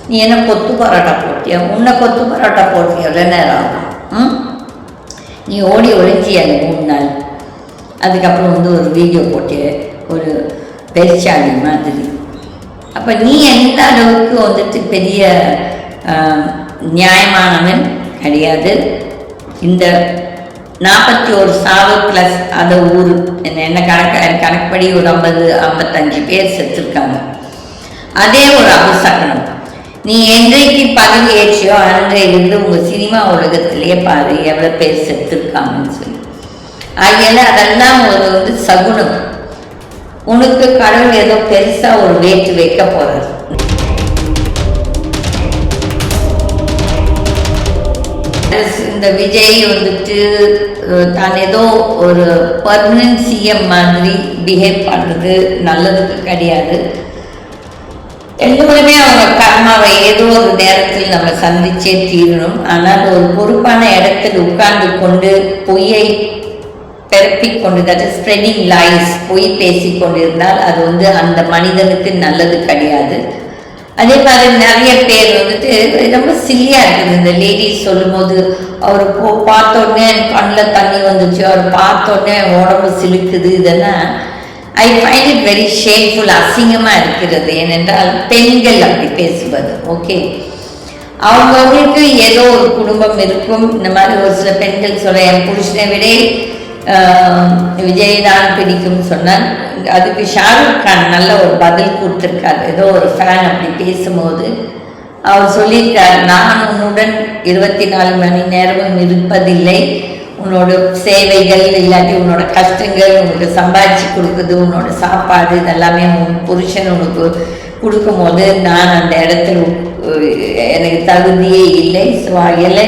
நீ என்ன கொத்து பரோட்டா போட்டியா? உன்னை கொத்து பரோட்டா போட்டியா? 2 நேரம் ஆகும். நீ ஓடி ஒழிஞ்சி அந்த 3 நாள். அதுக்கப்புறம் வந்து ஒரு வீடியோ போட்டு ஒரு பெருச்சாளி மாதிரி. அப்போ நீ எந்த அளவுக்கு வந்துட்டு பெரிய நியாயமானவன் கிடையாது. இந்த 41 சாவு ப்ளஸ் அதை ஊர் என்ன கணக்குப்படி ஒரு 50-55 பேர் செத்துருக்காங்க. அதே ஒரு அபசகனம். நீ என்றைக்கு பதவி ஏற்றியோ அன்றையிலிருந்து உங்கள் சினிமா உலகத்திலேயே பாரு எவ்வளோ பேர் செத்துருக்காங்கன்னு சொல்லி. ஆகையால அதெல்லாம் ஒரு வந்து சகுனம். உனக்கு கடவுள் ஏதோ பெருசாக ஒரு வேட்டு வைக்க போகிறார். இந்த விஜய் வந்துட்டு தான் ஏதோ ஒரு பர்மனன்ட் சிஎம் மாதிரி பிஹேவ் பண்ணுறது நல்லதுக்கு கிடையாது. எல்லோருமே அவங்க கர்மாவை ஏதோ ஒரு நேரத்தில் நம்ம சந்திச்சே தீரணும். ஆனால் ஒரு பொறுப்பான இடத்தில் உட்கார்ந்து கொண்டு பொய்யை பெருப்பிக் கொண்டு, தட் இஸ் ஸ்ப்ரெடிங் லைஸ், பொய் பேசி கொண்டிருந்தால் அது வந்து அந்த மனிதனுக்கு நல்லது கிடையாது. அதே மாதிரி நிறைய பேர் வந்துட்டு ரொம்ப சில்லியாக இருக்குது. இந்த லேடிஸ் சொல்லும் போது அவர் பார்த்தோடனே கண்ணில் தண்ணி வந்துச்சு, அவர் பார்த்தோடனே உடம்பு சிலுக்குது, இதெல்லாம் I find it very shameful, அசிங்கமாக இருக்கிறது. ஏனென்றால் பெண்கள் அப்படி பேசுவது ஓகே. அவங்களுக்கு ஏதோ ஒரு குடும்பம் இருக்கும். இந்த மாதிரி ஒரு சில பெண்கள் சொல்ல என் புருஷனை விட விஜய் தான் பிடிக்கும்னு சொன்னார். அதுக்கு ஷாருக் கான் நல்ல ஒரு பதில் கொடுத்துருக்காரு. ஏதோ ஒரு ஃபேன் அப்படி பேசும்போது அவர் சொல்லியிருக்கார், நான் உன்னுடன் 24 மணி நேரமும் இருப்பதில்லை. உன்னோட சேவைகள் இல்லாட்டி உன்னோட கஷ்டங்கள் உனக்கு சம்பாதிச்சு கொடுக்குது, உன்னோட சாப்பாடு இதெல்லாமே உன் புருஷன் உனக்கு கொடுக்கும்போது நான் அந்த இடத்துல எனக்கு தகுதியே இல்லை. ஸோ அதில்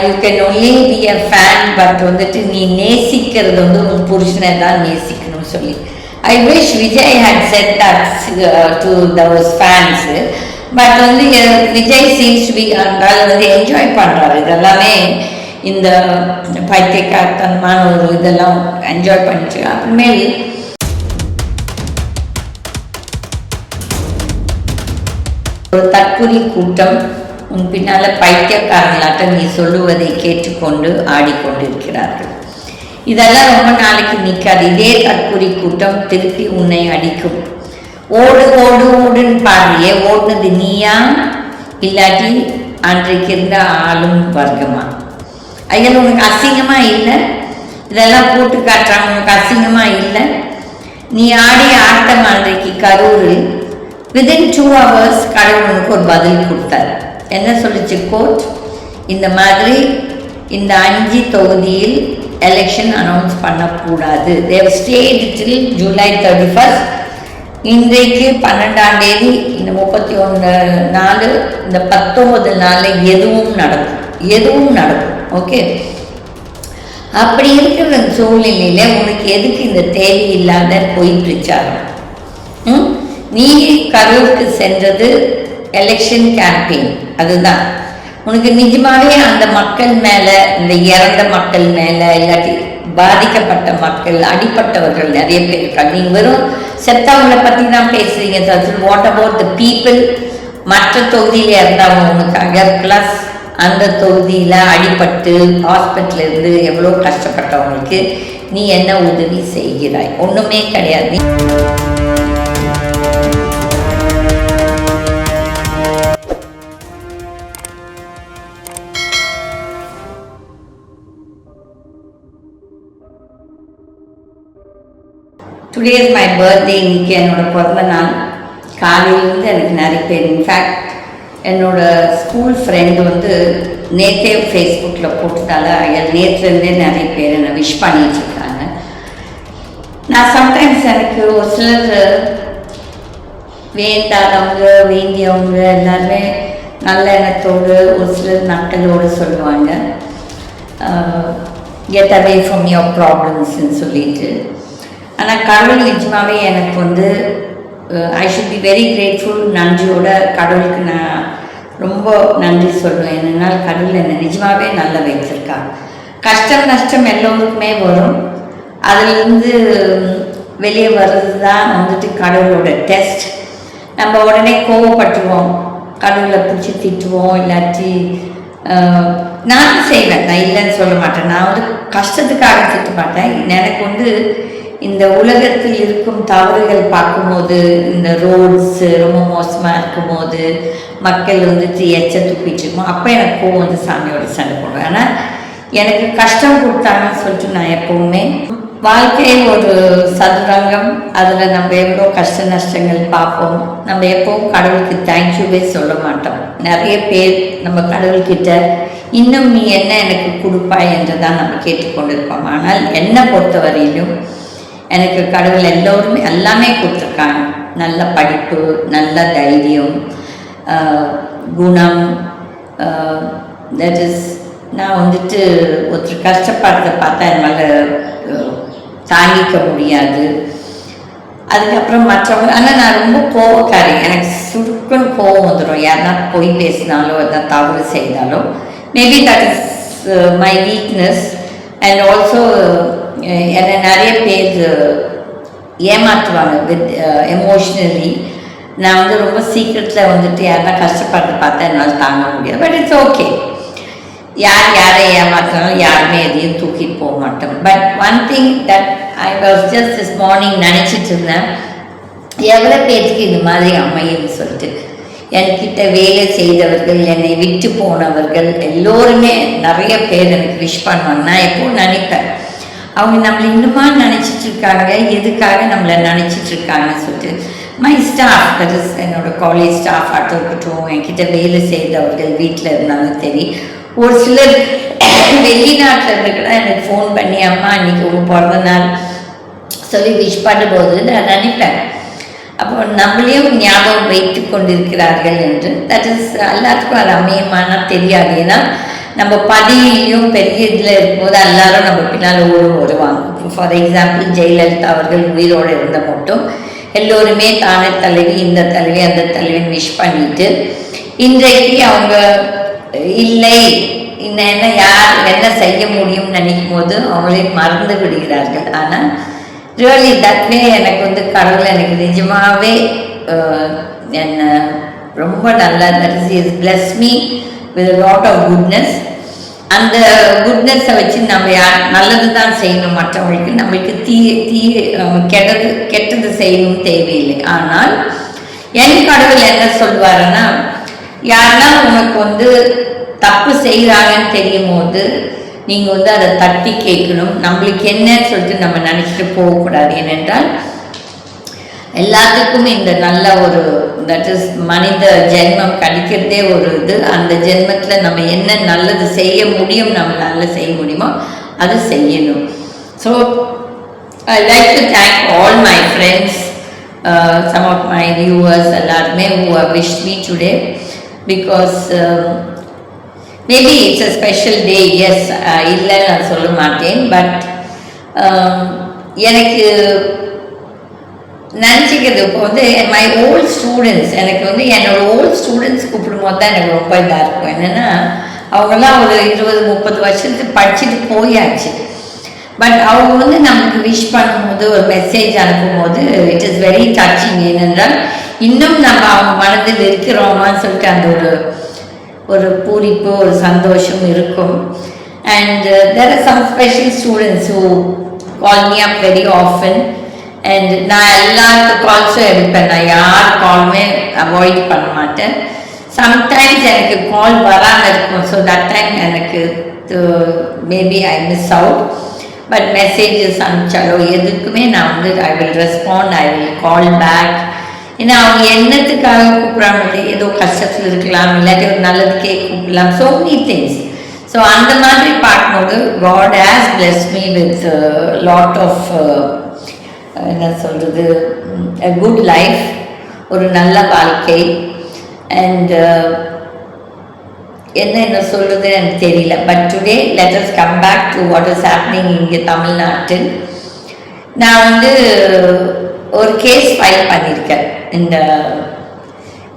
you can only be a fan. But வந்துட்டு நீ நேசிக்கிறது வந்து உன் புருஷனை தான் நேசிக்கணும்னு சொல்லி. I wish Vijay had said that to those fans. But வந்து விஜய் சீம்ஸ் டு பி அந்தால் வந்து என்ஜாய் பண்ணுறாரு. இதெல்லாமே இந்த பைத்தியக்காரத்தனமான ஒரு இதெல்லாம் என்ஜாய் பண்ணிட்டு அப்புறமேல் ஒரு தற்குறி கூட்டம் உன் பின்னால் பைத்தியக்காரங்களாட்ட நீ சொல்லுவதை கேட்டுக்கொண்டு ஆடிக்கொண்டிருக்கிறார்கள். இதெல்லாம் ரொம்ப நாளைக்கு நிற்காது. இதே தற்குறி கூட்டம் திருப்பி உன்னை அடிக்கும். ஓடு ஓடு ஓடுன்னு பாருங்க. ஓடுனது நீயா இல்லாட்டி அன்றைக்கு இருந்த ஆளும் வர்க்கமா? ஐயா உனக்கு அசிங்கமாக இல்லை? இதெல்லாம் போட்டு காட்டுறாங்க, உனக்கு அசிங்கமாக இல்லை? நீ ஆடிய ஆட்டம் அன்றைக்கு கரூரில் வித்தின் 2 hours கடவுள் உனக்கு ஒரு பதில் கொடுத்தாரு. என்ன சொல்லிச்சு கோர்ட்? இந்த மாதிரி இந்த 5 தொகுதியில் எலெக்ஷன் அனௌன்ஸ் பண்ணக்கூடாது. தேவ் ஸ்டேட் டில் July 31. இன்றைக்கு 12ஆம் தேதி, இந்த 31 நாள், இந்த 19 நாளில் எதுவும் நடக்கும் ஓகே. அப்படி இருக்கிற சூழ்நிலையில உனக்கு எதுக்கு இந்த தேவையில்லாத பொய் பிரச்சாரம்? நீ கரூருக்கு சென்றது எலெக்ஷன் கேம்பெயின், அதுதான். உனக்கு நிஜமாவே அந்த மக்கள் மேலே, இந்த இறந்த மக்கள் மேலே இல்லாட்டி பாதிக்கப்பட்ட மக்கள், அடிப்பட்டவர்கள் நிறைய பேர் இருக்காங்க. நீங்கள் வெறும் செத்தவங்களை பற்றி தான் பேசுகிறீங்க. What about the people? மற்ற தொகுதியில் இறந்தவங்க உனக்காக, ப்ளஸ் அந்த தொகுதியில் அடிபட்டு ஹாஸ்பிட்டல் இருந்து எவ்வளோ கஷ்டப்பட்டவங்களுக்கு நீ என்ன உதவி செய்கிறாய்? ஒன்றுமே கிடையாது. Today is my birthday. இன்னைக்கு என்னோட பிறந்த நாள். காலையிலேருந்து எனக்கு நிறைய பேர், இன்ஃபேக்ட் என்னோட ஸ்கூல் ஃப்ரெண்டு வந்து நேற்றே ஃபேஸ்புக்கில் போட்டதால நேற்றுலேருந்தே நிறைய பேர் என்னை விஷ் பண்ணிகிட்ருக்காங்க. நான் சம்டைம்ஸ் எனக்கு ஒரு சிலர் வேண்டாதவங்க வேண்டியவங்க எல்லாருமே நல்ல எண்ணத்தோடு, ஒரு சிலர் நக்கலோடு சொல்லுவாங்க, கெட் அவே ஃப்ரம் யுவர் ப்ராப்ளம்ஸ்ன்னு சொல்லிட்டு. ஆனால் கடவுள் நிஜமாகவே எனக்கு வந்து I should be very grateful. நன்றியோட கடவுளுக்கு நான் ரொம்ப நன்றி சொல்லுவேன். என்னென்னா கடவுள் என்னை நிஜமாகவே நல்லா வைத்திருக்கா. கஷ்டம் நஷ்டம் எல்லோருக்குமே வரும். அதிலிருந்து வெளியே வர்றது தான் வந்துட்டு கடவுளோட டெஸ்ட். நம்ம உடனே கோவப்பட்டுருவோம், கடவுளை பிடிச்சி திட்டுவோம், இல்லாட்டி நான் செய்வேன், நான் இல்லைன்னு சொல்ல மாட்டேன். நான் வந்து கஷ்டத்துக்காக திட்ட மாட்டேன். எனக்கு வந்து இந்த உலகத்தில் இருக்கும் தவறுகள் பார்க்கும்போது, இந்த ரோட்ஸு ரொம்ப மோசமாக இருக்கும்போது, மக்கள் வந்துட்டு எச்ச துப்பிட்டு இருக்கோம், அப்போ எனக்கு கோவம் வந்து சாமியோட சண்டை போடுவேன். ஆனால் எனக்கு கஷ்டம் கொடுத்தாங்கன்னு சொல்லிட்டு நான் எப்போவுமே வாழ்க்கை ஒரு சதுரங்கம், அதில் நம்ம எவ்வளோ கஷ்ட நஷ்டங்கள் பார்ப்போம். நம்ம எப்போவும் கடவுளுக்கு தேங்க்யூவே சொல்ல மாட்டோம். நிறைய பேர் நம்ம கடவுள்கிட்ட இன்னும் நீ என்ன எனக்கு கொடுப்பாய் என்று தான் நம்ம கேட்டுக்கொண்டிருப்போம். ஆனால் என்னை பொறுத்தவரையிலும் எனக்கு கடவுள் எல்லோருமே எல்லாமே கொடுத்துருக்காங்க. நல்ல படிப்பு, நல்ல தைரியம், குணம். தட் இஸ், நான் வந்துட்டு ஒருத்தர் கஷ்டப்படுறத பார்த்தா என்னால் தாங்கிக்க முடியாது. அதுக்கப்புறம் மற்றவங்க, ஆனால் நான் ரொம்ப கோவக்காரி, எனக்கு சுருக்குன்னு கோவம் வந்துடும். யாருன்னா பொய் பேசினாலோ எதனா தவறு செய்தாலோ. Maybe that is my weakness. And also என்னை நிறைய பேர் ஏமாற்றுவாங்க வித் எமோஷ்னலி. நான் வந்து ரொம்ப சீக்கிரத்தில் வந்துட்டு யாருன்னா கஷ்டப்படுறத பார்த்தா என்னால் தாங்க முடியாது. பட் இட்ஸ் ஓகே, யாரை ஏமாற்றினாலும் யாருமே எதையும் தூக்கிட்டு போக மாட்டோம். But one thing that I was just this morning நினச்சிட்டு இருந்தேன், எவ்வளோ பேருக்கு இது மாதிரி அமையுன்னு சொல்லிட்டு. என்கிட்ட வேலை செய்தவர்கள், என்னை விட்டு போனவர்கள் எல்லோருமே நிறைய பேர் எனக்கு விஷ் பண்ணுவாங்க. நான் எப்போவும் நினைப்பேன், அவங்க நம்மளை இன்னுமா நினச்சிட்டு இருக்காங்க, எதுக்காக நம்மளை நினச்சிட்டு இருக்காங்கன்னு சொல்லிட்டு. மை ஸ்டாஃப், தட் இஸ் என்னோட காலேஜ் ஸ்டாஃப் ஆக இருக்கட்டும், என்கிட்ட வேலை செய்தவர்கள் வீட்டில் இருந்தாலும் சரி, ஒரு சிலர் வெளிநாட்டில் இருந்து கூட எனக்கு ஃபோன் பண்ணி அம்மா இன்னைக்கு உங்கள் பிறந்த நாள் சொல்லி விஷ் பண்ணும்போது நான் நினைப்பேன், அப்போ நம்மளையும் ஞாபகம் வைத்து கொண்டிருக்கிறார்கள் என்று. தட் இஸ், எல்லாத்துக்கும் அது அமையமானா தெரியாது. ஏன்னா நம்ம பதிலையும் பெரிய இதில் இருக்கும்போது எல்லாரும் நம்ம பின்னால் வருவாங்க. ஃபார் எக்ஸாம்பிள் ஜெயலலிதா அவர்கள் உயிரோடு இருந்த மட்டும் எல்லோருமே தானே தலைவி, இந்த தலைவி, அந்த தலைவின்னு விஷ் பண்ணிட்டு, இன்றைக்கு அவங்க இல்லை, இன்னும் என்ன யார் என்ன செய்ய முடியும்னு நினைக்கும் போது அவங்களே மறந்து விடுகிறார்கள். ஆனால் ரியலி தட் வே எனக்கு வந்து கடவுள் எனக்கு நிஜமாகவே என்ன ரொம்ப நல்லா, that is bless me with lot of goodness. அந்த குட்னஸை வச்சு நம்ம நல்லது தான் செய்யணும் மற்றவங்களுக்கு. நம்மளுக்கு கெட்டது செய்யணும் தேவையில்லை. ஆனால் என் கடவுள் என்ன சொல்வாருன்னா, யாருன்னா உனக்கு வந்து தப்பு செய்கிறாங்கன்னு தெரியும் போது நீங்கள் வந்து அதை தட்டி கேட்கணும். நம்மளுக்கு என்னன்னு சொல்லிட்டு நம்ம நினச்சிட்டு போகக்கூடாது. ஏனென்றால் எல்லாத்துக்கும் இந்த நல்ல ஒரு தட் இஸ் மனித ஜென்மம் கிடைக்கிறதே ஒரு இது. அந்த ஜென்மத்தில் நம்ம என்ன நல்லது செய்ய முடியும், நம்மளால செய்ய முடியுமோ அது செய்யணும். So I like to thank all my friends, some of my viewers எல்லாருமே who have wished me today, because maybe it's a special day. Yes, இல்லைன்னு நான் சொல்ல மாட்டேன். பட் எனக்கு நினச்சிக்கிறது இப்போ வந்து மை ஓல்ட் ஸ்டூடெண்ட்ஸ், எனக்கு வந்து என்னோட ஓல்ட் ஸ்டூடெண்ட்ஸ் கூப்பிடும்போது தான் எனக்கு ரொம்ப இதாக இருக்கும். என்னென்னா அவங்கெல்லாம் ஒரு 20-30 வருஷத்துக்கு படிச்சுட்டு போயாச்சு. பட் அவங்க வந்து நமக்கு விஷ் பண்ணும்போது, ஒரு மெசேஜ் அனுப்பும்போது இட் இஸ் வெரி டச்சிங். ஏனென்றால் இன்னும் நம்ம அவங்க மனதில் இருக்கிறோமான்னு சொல்லிட்டு அந்த ஒரு பூரிப்பு, ஒரு சந்தோஷம் இருக்கும். And there are some special students who call me up very often. And நான் எல்லாத்துக்கும் கால்ஸும் எடுப்பேன். நான் யார் காலுமே அவாய்ட் பண்ண மாட்டேன். சம்டைம்ஸ் எனக்கு கால் வராமல் இருக்கும். ஸோ தட் டைம் எனக்கு maybe I miss out. But messages அனுப்பிச்சாலோ எதுக்குமே நான் வந்து I will respond, I will call back. ஏன்னா அவங்க என்னத்துக்காக கூப்பிட்றாங்க, ஏதோ கஷ்டத்தில் இருக்கலாம், இல்லாட்டி ஒரு நல்லதுக்கே கூப்பிடலாம், ஸோ மெனி திங்ஸ். ஸோ அந்த மாதிரி பார்க்கும்போது God has blessed me with lot of என்ன சொல்கிறது, a good life, ஒரு நல்ல வாழ்க்கை. அண்ட் என்ன சொல்கிறது எனக்கு தெரியல. But today let us come back to what is happening இங்கே தமிழ்நாட்டில். நான் வந்து ஒரு கேஸ் ஃபைல் பண்ணியிருக்கேன். இந்த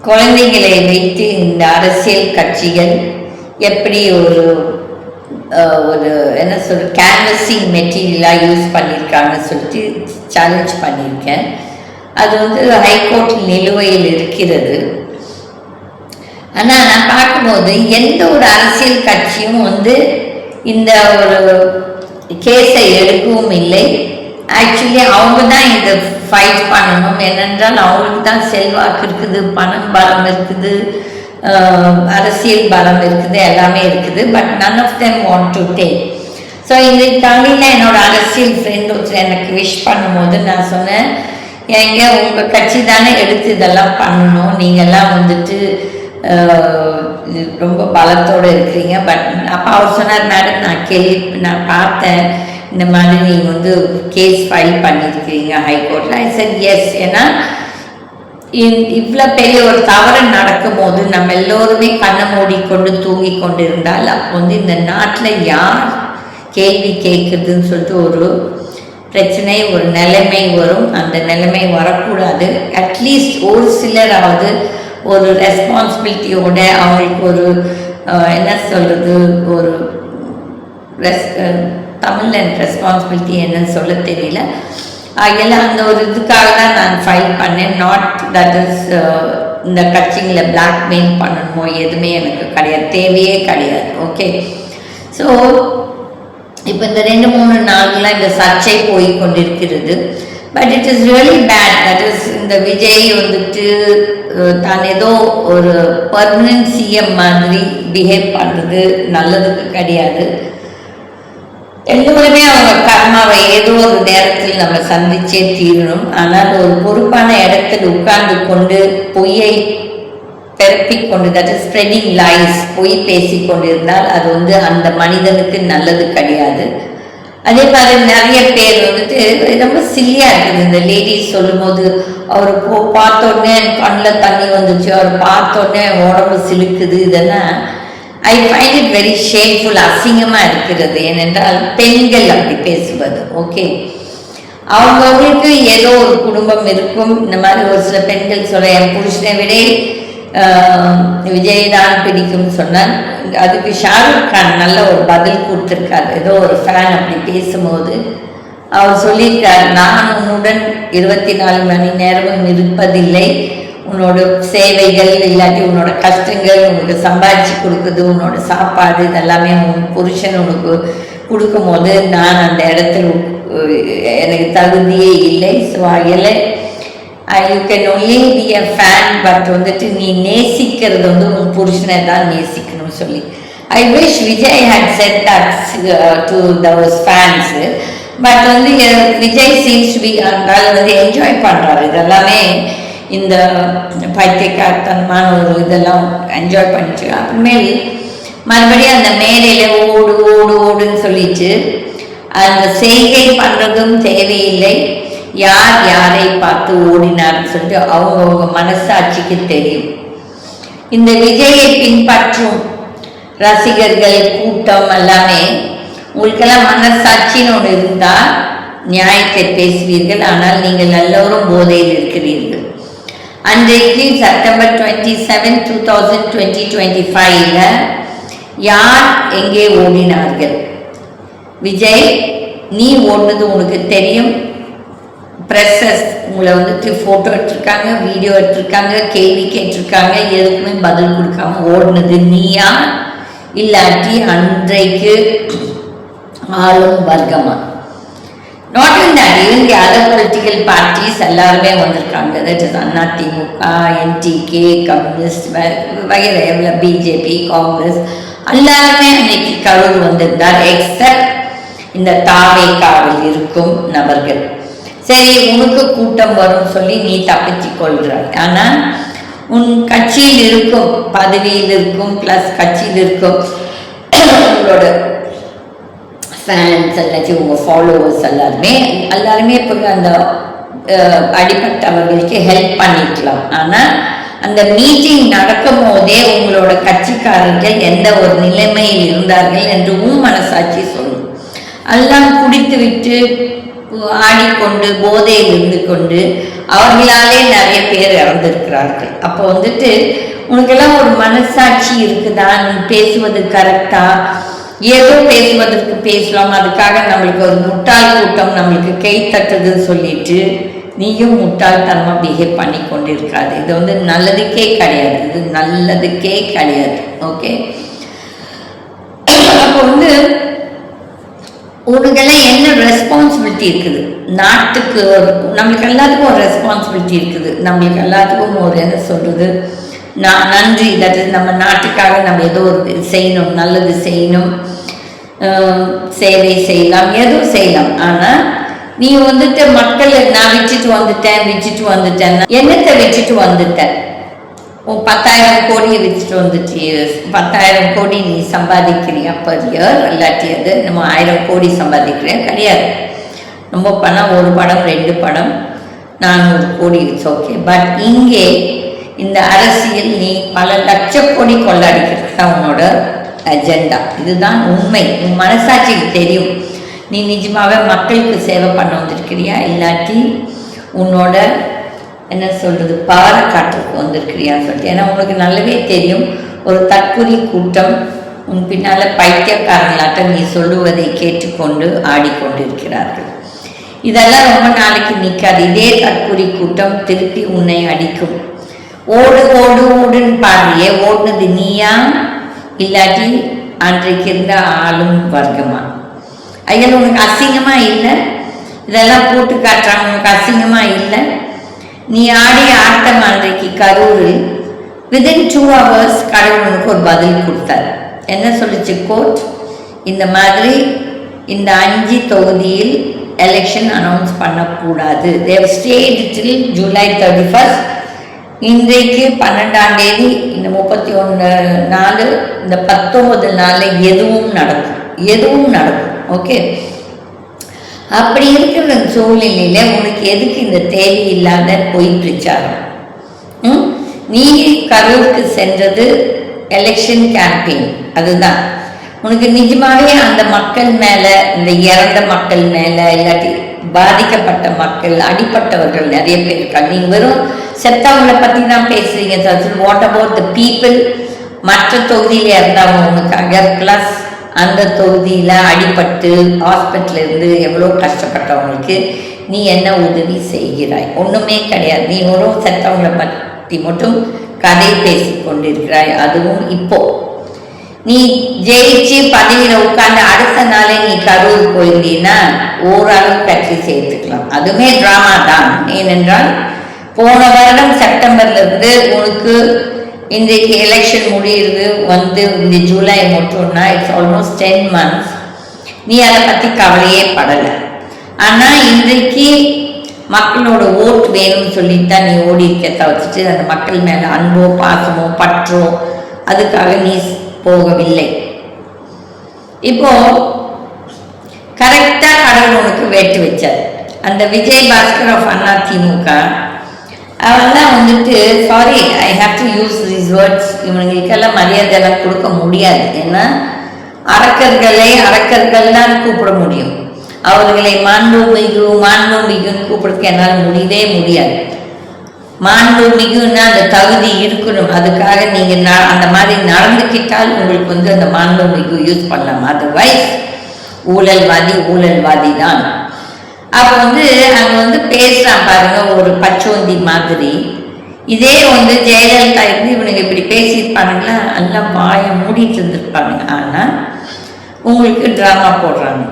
குழந்தைகளை வைத்து இந்த அரசியல் கட்சிகள் எப்படி ஒரு என்ன சொல்ற கேன்வஸிங் மெட்டீரியலாக யூஸ் பண்ணியிருக்காங்கன்னு சொல்லிட்டு சேலஞ்ச் பண்ணியிருக்கேன். அது வந்து ஹைகோர்ட் நிலுவையில் இருக்கிறது. ஆனால் நான் பார்க்கும்போது எந்த ஒரு அரசியல் கட்சியும் வந்து இந்த ஒரு கேஸை எடுக்கவும் இல்லை. ஆக்சுவலி அவங்க தான் இதை ஃபைட் பண்ணணும். ஏனென்றால் அவங்களுக்கு தான் செல்வாக்கு இருக்குது, பணம் பலம் இருக்குது, அரசியல் பலம் இருக்குது, எல்லாமே இருக்குது. But none of them want to take. So இந்த காலையில் என்னோட அரசியல் ஃப்ரெண்ட் ஒருத்தர் எனக்கு விஷ் பண்ணும்போது நான் சொன்னேன், எங்க உங்கள் கட்சி தானே எடுத்து இதெல்லாம் பண்ணணும், நீங்கள்லாம் வந்துட்டு ரொம்ப பலத்தோடு இருக்கிறீங்க. பட் அப்போ அவர் சொன்னார், மேடம் நான் பார்த்தேன் இந்த மாதிரி நீங்கள் வந்து கேஸ் ஃபைல் பண்ணியிருக்கிறீங்க ஹைகோர்ட்டில். I said yes. ஏன்னா இவ்வளோ பெரிய ஒரு தவறு நடக்கும் போது நம்ம எல்லோருமே கண்ணை மூடிக்கொண்டு தூங்கி கொண்டு இருந்தால் அப்போ வந்து இந்த நாட்டில் யார் கேள்வி கேட்குறதுன்னு சொல்லிட்டு ஒரு பிரச்சனை, ஒரு நிலைமை வரும். அந்த நிலைமை வரக்கூடாது. அட்லீஸ்ட் ஒரு சிலராவது ஒரு ரெஸ்பான்சிபிலிட்டியோட அவங்களுக்கு ஒரு என்ன சொல்கிறது, ஒரு தமிழில் ரெஸ்பான்சிபிலிட்டி என்னன்னு சொல்ல தெரியல. எல்லாம் அந்த ஒரு இதுக்காக தான் நான் ஃபைல் பண்ணேன். நாட் தட் இஸ் இந்த கட்சிங்களை பிளாக்மெயில் பண்ணணுமோ எதுவுமே எனக்கு கிடையாது, தேவையே கிடையாது. ஓகே. ஸோ இப்போ இந்த 2-3 நாள்லாம் இந்த சர்ச்சை போய் கொண்டிருக்கிறது. But it is really bad. That is இந்த விஜய் வந்துட்டு தான் ஏதோ ஒரு பர்மனன்ட் சிஎம் மாதிரி பிஹேவ் பண்ணுறது நல்லதுக்கு கிடையாது. எல்லோருமே அவங்க கர்மாவை ஏதோ ஒரு நேரத்தில் நம்ம சந்திச்சே தீரணும். ஆனால் ஒரு பொறுப்பான இடத்தில் உட்கார்ந்து கொண்டு பொய்யை பெருப்பிக் கொண்டு, தட் இஸ் ஸ்ப்ரெடிங் லைஸ், பொய் பேசி கொண்டிருந்தால் அது வந்து அந்த மனிதனுக்கு நல்லது கிடையாது. அதே மாதிரி நிறைய பேர் வந்துட்டு ரொம்ப சில்லியா இருக்குது. இந்த லேடிஸ் சொல்லும் போது அவர் பார்த்தோடனே கண்ணில் தண்ணி வந்துச்சு, அவர் பார்த்தோடனே உடம்பு சிலுக்குது, இதெல்லாம் I find it very shameful, அசிங்கமாக இருக்கிறது. ஏனென்றால் பெண்கள் அப்படி பேசுவது. ஓகே, அவங்களுக்கு ஏதோ ஒரு குடும்பம் இருக்கும். இந்த மாதிரி ஒரு சில பெண்கள் சொல்ல, என் புருஷனை விட விஜய் தான் பிடிக்கும்னு சொன்னார். அதுக்கு ஷாருக் கான் நல்ல ஒரு பதில் கொடுத்துருக்காரு. ஏதோ ஒரு ஃபேன் அப்படி பேசும்போது அவர் சொல்லியிருக்கார், நான் உன்னுடன் 24 மணி நேரமும் இருப்பதில்லை, உன்னோட சேவைகள் இல்லாட்டி உன்னோட கஷ்டங்கள் உனக்கு சம்பாதிச்சு கொடுக்குது, உன்னோட சாப்பாடு இதெல்லாமே உன் புருஷன் உனக்கு கொடுக்கும் போது நான் அந்த இடத்துல எனக்கு தகுதியே இல்லை. ஸோ இல்லை, you can only be a fan. But வந்துட்டு நீ நேசிக்கிறது வந்து உன் புருஷனை தான் நேசிக்கணும்னு சொல்லி I wish Vijay had said that to those fans. But வந்து விஜய் சீம்ஸ் டு பி வந்து என்ஜாய் பண்ணுறாரு இதெல்லாமே, இந்த பைத்தியக்காரத்தனமான ஒரு இதெல்லாம் என்ஜாய் பண்ணிட்டு அப்புறமேல் மறுபடியும் அந்த மேலையில் ஓடு ஓடு ஓடுன்னு சொல்லிட்டு அந்த செய்கை பண்ணுறதும் தேவையில்லை. யார் யாரை பார்த்து ஓடினார்னு சொல்லிட்டு அவங்கவுங்க மனசாட்சிக்கு தெரியும். இந்த விஜயை பின்பற்றும் ரசிகர்கள் கூட்டம் எல்லாமே உங்களுக்கெல்லாம் மனசாட்சின்னு ஒன்று இருந்தால் நியாயத்தை பேசுவீர்கள். ஆனால் நீங்கள் எல்லோரும் போதையில் இருக்கிறீர்கள். அன்றைக்கு செப்டம்பர் 27, 2025 யார் எங்கே ஓடினார்கள்? விஜய், நீ ஓடுனது உனக்கு தெரியும். ப்ரெஸ்ஸஸ் உங்களை வந்துட்டு ஃபோட்டோ எடுத்திருக்காங்க, வீடியோ எடுத்திருக்காங்க, கேள்வி கேட்டிருக்காங்க, எதுக்குமே பதில் கொடுக்காம ஓடுனது நீயா இல்லாட்டி அன்றைக்கு ஆளும் வர்க்கமா? Not in that, even the other political parties எல்லாருமே வந்திருக்காங்க. That is AIADMK, NTK, communist வகையில் எவ்வளோ பிஜேபி, காங்கிரஸ் எல்லாருமே அன்னைக்கு கரூர் வந்திருந்தார். எக்ஸப்ட் இந்த தாவேகாவில் இருக்கும் நபர்கள். சரி, உனக்கு கூட்டம் வரும் சொல்லி நீ தப்பிச்சு கொள்கிறாய். ஆனால் உன் கட்சியில் இருக்கும், பதவியில் இருக்கும், ப்ளஸ் கட்சியில் இருக்கும் உங்களோட ஃபேன்ஸ் எல்லாத்தையும் உங்கள் ஃபாலோவர்ஸ் எல்லாருமே இப்போ அந்த அடிப்பட்டவர்களுக்கு ஹெல்ப் பண்ணிக்கலாம். ஆனால் அந்த மீட்டிங் நடக்கும் போதே உங்களோட கட்சிக்காரர்கள் எந்த ஒரு நிலைமையில் இருந்தார்கள் என்று மனசாட்சி சொல்லும். எல்லாம் குடித்து விட்டு ஆடிக்கொண்டு போதையில் இருந்து கொண்டு அவர்களாலே நிறைய பேர் இறந்திருக்கிறார்கள். அப்போ வந்துட்டு உனக்கெல்லாம் ஒரு மனசாட்சி இருக்குதா? நீ பேசுவது கரெக்டா? ஏதோ பேசுவதற்கு பேசலாம், அதுக்காக நம்மளுக்கு ஒரு முட்டாள் கூட்டம் நம்மளுக்கு கை தட்டுதுன்னு சொல்லிட்டு நீயும் முட்டாள்தனமாக பிஹேவ் பண்ணி கொண்டு இருக்காது. இது வந்து நல்லதுக்கே கிடையாது, இது நல்லதுக்கே கிடையாது. ஓகே, அப்போ வந்து உனக்கெல்லாம் என்ன ரெஸ்பான்சிபிலிட்டி இருக்குது நாட்டுக்கு? நம்மளுக்கு எல்லாத்துக்கும் ஒரு ரெஸ்பான்சிபிலிட்டி இருக்குது. நம்மளுக்கு எல்லாத்துக்கும் ஒரு என்ன சொல்கிறது, நன்றி. தட் இஸ் நம்ம நாட்டுக்காக நம்ம ஏதோ ஒரு செய்யணும், நல்லது செய்யணும், சேவை செய்யலாம், எதுவும் செய்யலாம். ஆனால் நீ வந்துட்டு மக்களை நான் வச்சுட்டு வந்துட்டேன் என்னத்தை வச்சுட்டு வந்துட்டேன்? 10,000 கோடியை வச்சுட்டு வந்துட்டு 10,000 கோடி நீ சம்பாதிக்கிறியா பர் இயர்? இல்லாட்டி அது நம்ம 1000 கோடி சம்பாதிக்கிறியா? கிடையாது. ரொம்ப பணம், ஒரு படம் 2 படம் 400 கோடி இட்ஸ் ஓகே. பட் இங்கே இந்த அரசியல் நீ பல லட்ச கோடி கொள்ளாடிக்கிறது தான் உன்னோட அஜெண்டா. இதுதான் உண்மை. உன் மனசாட்சிக்கு தெரியும் நீ நிஜமாவே மக்களுக்கு சேவை பண்ண வந்திருக்கிறியா, இல்லாட்டி உன்னோட என்ன சொல்கிறது பார காட்டுறதுக்கு வந்திருக்கிறியான்னு சொல்லிட்டு. ஏன்னா உனக்கு நல்லாவே தெரியும் ஒரு தற்குறி கூட்டம் உன் பின்னால் பைத்தியக்காரங்களாட்ட நீ சொல்லுவதை கேட்டுக்கொண்டு ஆடிக்கொண்டிருக்கிறார்கள். இதெல்லாம் ரொம்ப நாளைக்கு நிற்காது. இதே தற்குறி கூட்டம் திருப்பி உன்னை அடிக்கும். ஓடு ஓடு ஓடுன்னு பாடுறியே, ஓடுனது நீயா இல்லாட்டி அன்றைக்கு இருந்த ஆளும் வர்க்கமா? ஐயா உனக்கு அசிங்கமா இல்லை? இதெல்லாம் போட்டு காட்டுறாங்க, உனக்கு அசிங்கமா இல்லை? நீ ஆடிய ஆட்டம் அன்றைக்கு கரூரில் வித்தின் 2 hours கடவுள் உனக்கு ஒரு பதில் கொடுத்தார். என்ன சொல்லிச்சு கோர்ட்? இந்த மாதிரி இந்த 5 தொகுதியில் எலெக்ஷன் அனௌன்ஸ் பண்ணக்கூடாது. தேவ் ஸ்டேட் டில் July 31. இன்றைக்கு 12ஆம் தேதி, இந்த 31 நாள், இந்த 19 நாளில் எதுவும் நடக்கும். ஓகே, அப்படி இருக்கிற சூழ்நிலையில உனக்கு எதுக்கு இந்த தேவையில்லாத பொய் பிரச்சாரம்? நீ கரூருக்கு சென்றது எலெக்ஷன் கேம்பெயின், அதுதான். உனக்கு நிஜமாவே அந்த மக்கள் மேல, இந்த இறந்த மக்கள் மேல, இல்லாட்டி பாதிக்கப்பட்ட மக்கள், அடிப்பட்டவர்கள் நிறைய பேர் இருக்காங்க. நீங்க வெறும் செத்தவங்களை பத்தி தான் பேசுறீங்க. What about the people? மற்ற தொகுதியில இருந்தவங்க உனக்காக, பிளஸ் அந்த தொகுதியில அடிபட்டு ஹாஸ்பிட்டல் இருந்து எவ்வளோ கஷ்டப்பட்டவங்களுக்கு நீ என்ன உதவி செய்கிறாய்? ஒண்ணுமே கிடையாது. நீ ஒரு செத்தவங்களை பற்றி மட்டும் கதை பேசி கொண்டிருக்கிறாய். அதுவும் இப்போ நீ ஜெயிச்சு பதவியில உட்கார்ந்து அடுத்த நாளே நீ கரூர் போயிருந்தீன்னா ஓரளவு கட்சி சேர்த்துக்கலாம். அதுவுமே டிராமா தான். ஏனென்றால் போன வருடம் செப்டம்பர்ல இருந்து உனக்கு இன்றைக்கு எலெக்ஷன் முடியுது வந்து இந்த ஜூலை மட்டும்னா இட்ஸ் ஆல்மோஸ்ட் 10 months. நீ அதை பற்றி கவலையே படலை. ஆனால் இன்றைக்கு மக்களோட ஓட் வேணும்னு சொல்லித்தான் நீ ஓடி இருக்க தவிர்த்துட்டு அந்த மக்கள் மேலே அன்போ பாசமோ பற்றோ அதுக்காக நீ போகவில்லை. இப்போ கரெக்டாக கடவுள் உனக்கு வேட்டு வச்சார். அந்த விஜய் பாஸ்கர் ஆஃப் அதிமுக அவெல்லாம் வந்துட்டு, sorry I have to use these words, இவங்களுக்கெல்லாம் மரியாதையெல்லாம் கொடுக்க முடியாது. ஏன்னா அரக்கர்கள் தான் கூப்பிட முடியும். அவர்களை மாண்புமிகுன்னு கூப்பிடுறதுக்கு என்னால் முடியவே முடியாது. மாண்புமிகுன்னா அந்த தகுதி இருக்கணும். அதுக்காக நீங்கள் அந்த மாதிரி நடந்துக்கிட்டால் உங்களுக்கு வந்து அந்த மாண்புமிகு யூஸ் பண்ணலாம். அதர்வைஸ் ஊழல்வாதி தான். அப்போ வந்து அங்கே வந்து பேசுகிறான் பாருங்க, ஒரு பச்சோந்தி மாதிரி. இதே வந்து ஜெயலலிதா இருந்து இவனுங்க இப்படி பேசியிருப்பானுங்களா, எல்லாம் வாயை மூடிட்டு இருந்திருப்பானுங்க. ஆனால் உங்களுக்கு ட்ராமா போடுறாங்க.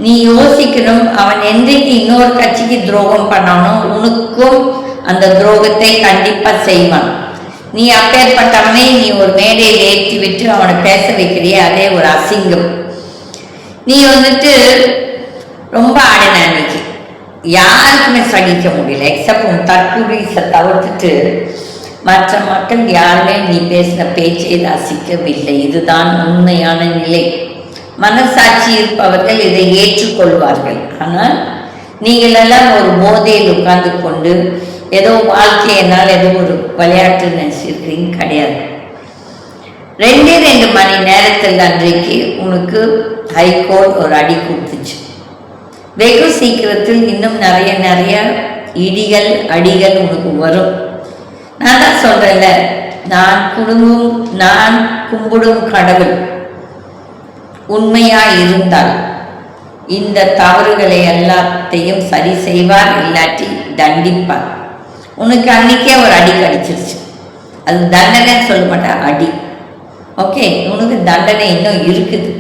நீ யோசிக்கணும், அவன் என்றைக்கு இன்னொரு கட்சிக்கு துரோகம் பண்ணானோ உனக்கும் அந்த துரோகத்தை கண்டிப்பா செய்வான். நீ அப்பேற்பட்டவனை நீ ஒரு மேடையில் ஏற்றி விட்டு அவனை பேச வைக்கிறிய, அதே ஒரு அசிங்கம். நீ வந்துட்டு ரொம்ப ஆடின அன்னைக்கு யாருக்குமே சகிக்க முடியல, எக்ஸப்ட் உன் தற்குறிசை தவிர்த்துட்டு மற்ற மக்கள் யாருமே நீ பேசின பேச்சை ரசிக்கவில்லை. இதுதான் உண்மையான நிலை. மனசாட்சி இருப்பவர்கள் இதை ஏற்றுக்கொள்வார்கள். ஆனால் நீங்கள் எல்லாம் ஒரு போதையில் உட்கார்ந்து கொண்டு ஏதோ வாழ்க்கையினால் ஏதோ ஒரு விளையாட்டு நினைச்சிருக்கிறீங்க. கிடையாது. 2 மணி நேரத்தில் அன்றைக்கு உனக்கு ஹைகோர்ட் ஒரு அடி கொடுத்துச்சு. வெகு சீக்கிரத்தில் இன்னும் நிறைய அடிகள் உனக்கு வரும். நான் தான் சொல்றேன்ல, நான் கும்பிடும் கடவுள் உண்மையா இருந்தால் இந்த தவறுகளை எல்லாத்தையும் சரி செய்வார், இல்லாட்டி தண்டிப்பார். உனக்கு அன்னைக்கே ஒரு அடி கடிச்சிருச்சு, அது தண்டனை சொல்ல மாட்டேன், அடி. ஓகே, உனக்கு தண்டனை இன்னும் இருக்குது.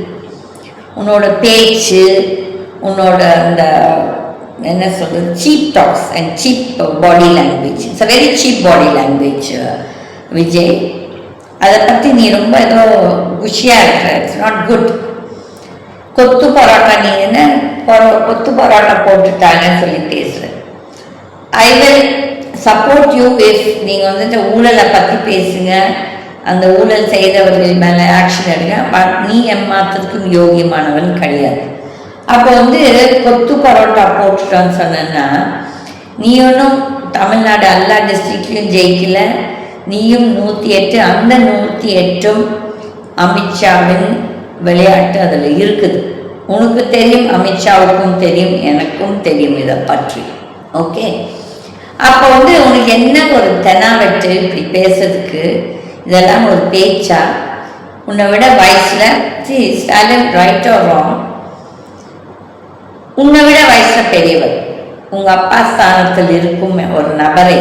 உன்னோட பேச்சு, உன்னோட அந்த என்ன சொல்றது, cheap talks and cheap body language, it's a very cheap body language Vijay. அதை பற்றி நீ ரொம்ப ஏதோ குஷியாக இருக்கிற, இட்ஸ் நாட் குட். கொத்து பரோட்டா, நீ என்ன கொத்து பரோட்டா போட்டுட்டாங்கன்னு சொல்லி பேசுற. I will support you if நீங்கள் வந்துட்டு ஊழலை பற்றி பேசுங்க, அந்த ஊழல் செய்தவர்கள் மேலே ஆக்ஷன் எடுங்க. பட் நீ ஏமாத்துறதுக்கும் யோகியமானவன் கிடையாது. அப்போ கொத்து பரோட்டா போட்டுட்டோன்னு சொன்னா, நீ ஒன்றும் தமிழ்நாடு எல்லா டிஸ்ட்ரிக்ட்லையும் ஜெயிக்கல. நீயும் 108, அந்த 108ம் அமித்ஷாவின் விளையாட்டு அதில் இருக்குது. உனக்கு தெரியும், அமித்ஷாவுக்கும் தெரியும், எனக்கும் தெரியும் இதை பற்றி. ஓகே, அப்போ உனக்கு என்ன ஒரு தெனாவெட்டு இப்படி பேசுறதுக்கு? இதெல்லாம் ஒரு பேச்சா? உன்னை விட வயசில் ஸ்டாலின் ரைட் ஆர் ராங், உன்னை விட வயசில் பெரியவர், உங்கள் அப்பா ஸ்தானத்தில் இருக்கும் ஒரு நபரை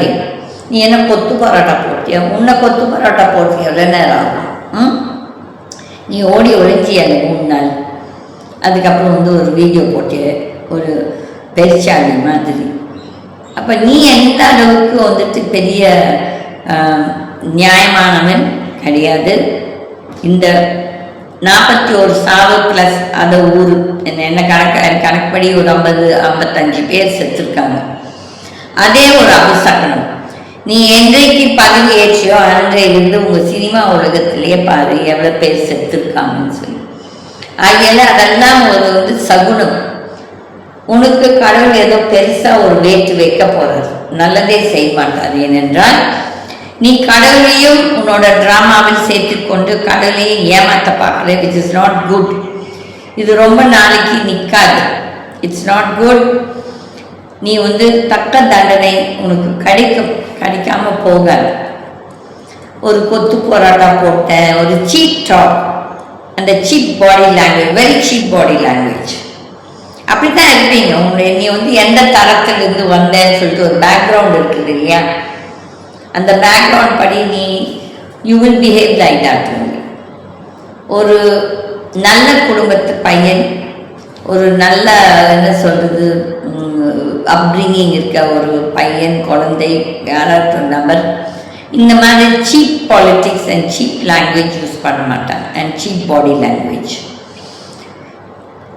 நீ என்ன கொத்து பரோட்டா போட்டியா? உன்னை கொத்து பரோட்டா போட்டியா? எவ்வளோ நேரம் ஆகும்? நீ ஓடி ஒழிஞ்சிய 3 நாள். அதுக்கப்புறம் ஒரு வீடியோ போட்டு ஒரு பெருச்சாளி மாதிரி. அப்போ நீ எந்த அளவுக்கு பெரிய நியாயமானவன் கிடையாது. இந்த 41 சாவு ப்ளஸ் அதை ஊர் என்ன கணக்குப்படி ஒரு 50-55 பேர் செத்துருக்காங்க. அதே ஒரு அபசகனம். நீ என்றைக்கு பதவி ஏற்றியோ அன்றையிலிருந்து உங்கள் சினிமா உலகத்திலேயே பாரு எவ்வளோ பேர் செத்துருக்காங்கன்னு சொல்லி. ஆகையால அதெல்லாம் ஒரு சகுனம். உனக்கு கடவுள் ஏதோ பெருசாக ஒரு வேட்டு வைக்க போறாரு, நல்லதே செய்ய மாட்டார். ஏனென்றால் நீ கடவுளையும் உன்னோட ட்ராமாவில் சேர்த்துக்கொண்டு கடவுளையும் ஏமாற்ற பார்க்குற, விச் இஸ் நாட் குட். இது ரொம்ப நாளைக்கு நிற்காது. It's not good. நீ தக்க தண்டனை உனக்கு கிடைக்காம போகாது. ஒரு கொத்து போராட்டா போட்ட, ஒரு சீப் டாக், அந்த cheap body language, very cheap body language. அப்படித்தான் இருப்பீங்க. நீ எந்த தரத்திலிருந்து வந்தேன்னு சொல்லிட்டு ஒரு பேக்ரவுண்ட் இருக்குது இல்லையா? அந்த பேக்ரவுண்ட் படி you will behave like that. ஒரு நல்ல குடும்பத்து பையன், ஒரு நல்ல என்ன சொல்றது அப்ரிங்கிங் இருக்க ஒரு பையன், குழந்தை, யாராவது ஒரு நபர் இந்த மாதிரி cheap politics and cheap language use பண்ண மாட்டாங்க, அண்ட் சீப் பாடி லாங்குவேஜ்.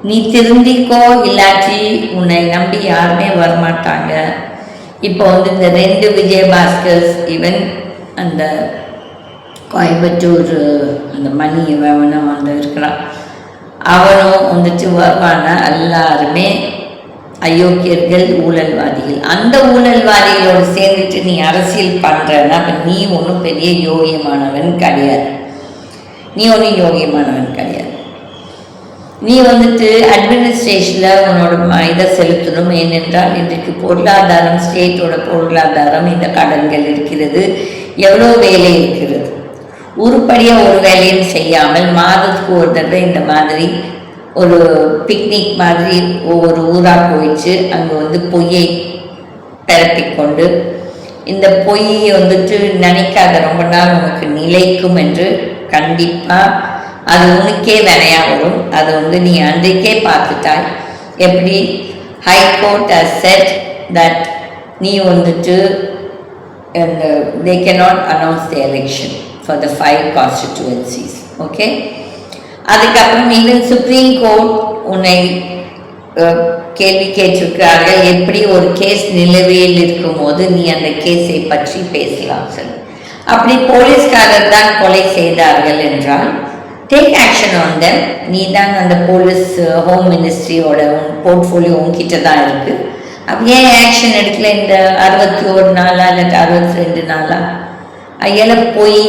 நீ திருந்திக்கோ, இல்லாட்டி உன்னை நம்பி யாருமே வரமாட்டாங்க. இப்போ இந்த 2 விஜயபாஸ்கர்ஸ், ஈவன் அந்த கோயம்புத்தூர் அந்த மணி இவனும் இருக்கிறான், அவனும் வருவான. எல்லாருமே அயோக்கியர்கள், ஊழல்வாதிகள். அந்த ஊழல்வாதிகளோடு சேர்ந்துட்டு நீ அரசியல் பண்ணுறன்னா அப்போ நீ ஒன்றும் பெரிய யோகியமானவன் கிடையாது. நீ ஒன்றும் யோகியமானவன் கிடையாது. நீ அட்மினிஸ்ட்ரேஷனில் உன்னோட இதை செலுத்தணும். ஏனென்றால் இன்றைக்கு பொருளாதாரம், ஸ்டேட்டோட பொருளாதாரம், இந்த கடன்கள் இருக்கிறது, எவ்வளோ வேலை இருக்கிறது. உருப்படியாக ஒரு வேலையும் செய்யாமல் மாதத்துக்கு ஒரு தடவை இந்த மாதிரி ஒரு பிக்னிக் மாதிரி ஒவ்வொரு ஊராக போயிடுச்சு. அங்கே பொய்யை பரப்பிக்கொண்டு, இந்த பொய்யை நினைக்காத ரொம்ப நாள் உனக்கு நிலைக்கும் என்று கண்டிப்பாக அது உனக்கே வினையாக வரும். அதை நீ அன்றைக்கே பார்த்துட்டாய். எப்படி ஹைகோர்ட் ஹஸ் செட் தட் நீ they cannot announce the election for the 5 constituencies. Okay, அதுக்கப்புறம் ஈவன் சுப்ரீம் கோர்ட் உன்னை கேள்வி கேட்டிருக்கிறார்கள். எப்படி ஒரு கேஸ் நிலுவையில் இருக்கும் போது நீ அந்த கேஸை பற்றி பேசலாம் சொல்லி. அப்படி போலீஸ்காரர் தான் கொலை செய்தார்கள் என்றால் டேக் ஆக்ஷன் ஆன் தெம். நீ தான் அந்த போலீஸ் ஹோம் மினிஸ்ட்ரியோட போர்ட்ஃபோலியோ உங்ககிட்ட தான் இருக்குது. அப்போ ஏன் ஆக்ஷன் எடுக்கல? இந்த 61 நாளா இல்லாட்டி 62 நாளா? ஐயெல்லாம் போய்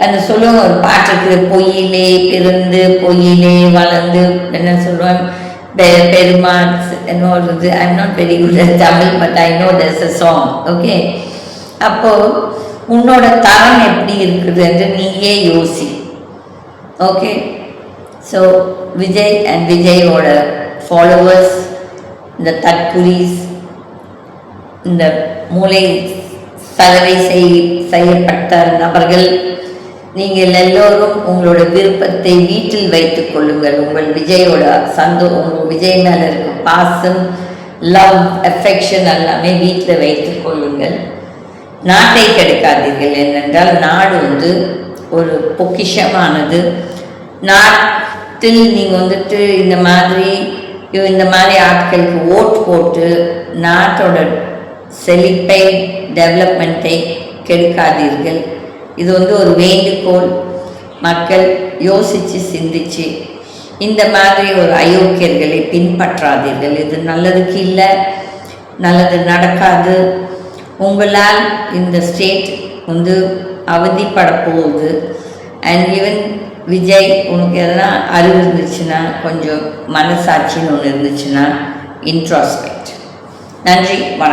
அந்த சொல்லுவாங்க, ஒரு பாட்டு இருக்குது, பொய்யிலே பிறந்து பொய்யிலே வளர்ந்து என்ன சொல்லுவாங்க, பெருமாள் என்னோடது. I am not very good at Tamil, but I know there's a song. Okay, அப்போது உன்னோட தரம் எப்படி இருக்குது என்று நீயே யோசி. ஓகே, ஸோ விஜய் அண்ட் விஜயோட ஃபாலோவர்ஸ், இந்த தற்குறிஸ், இந்த மூளை சலவை செய்யப்பட்ட நபர்கள், நீங்கள் எல்லோரும் உங்களோட விருப்பத்தை வீட்டில் வைத்துக் கொள்ளுங்கள். உங்கள் விஜயோட உங்கள் விஜய் மேலே இருக்க பாசம், லவ், அஃபெக்ஷன் எல்லாமே வீட்டில் வைத்துக் கொள்ளுங்கள். நாட்டை கெடுக்காதீர்கள். ஏனென்றால் நாடு ஒரு பொக்கிஷமானது. நாட்டில் நீங்கள் இந்த மாதிரி ஆட்களுக்கு ஓட் போட்டு நாட்டோட செழிப்பை, டெவலப்மெண்ட்டை கெடுக்காதீர்கள். இது ஒரு வேண்டுகோள். மக்கள் யோசித்து சிந்திச்சு இந்த மாதிரி ஒரு அயோக்கியர்களை பின்பற்றாதீர்கள். இது நல்லதுக்கு இல்லை, நல்லது நடக்காது. உங்களால் இந்த ஸ்டேட் அவதிப்பட போகுது. அண்ட் ஈவன் விஜய், உனக்கு எதனா அறிவு இருந்துச்சுன்னா, கொஞ்சம் மனசாட்சின்னு ஒன்று இருந்துச்சுன்னா இன்ட்ராஸ்பெக்ட். நன்றி, வணக்கம்.